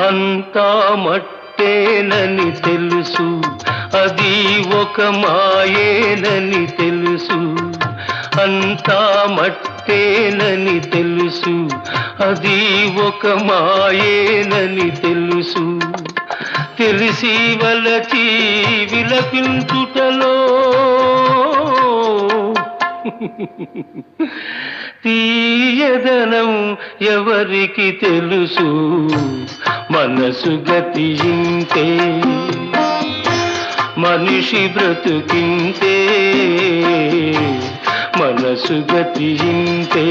అంతా మట్టేనని తెలుసు, అది ఒక మాయేనని తెలుసు. అంతా మట్టేనని తెలుసు, అది ఒక మాయేనని తెలుసు. తెలిసి వలచి విలపించుటలో తీయదనం ఎవరికి తెలుసు. మనసు గతి ఇంతే, మనిషి బ్రతుకింతే. మనసు గతి ఇంతే.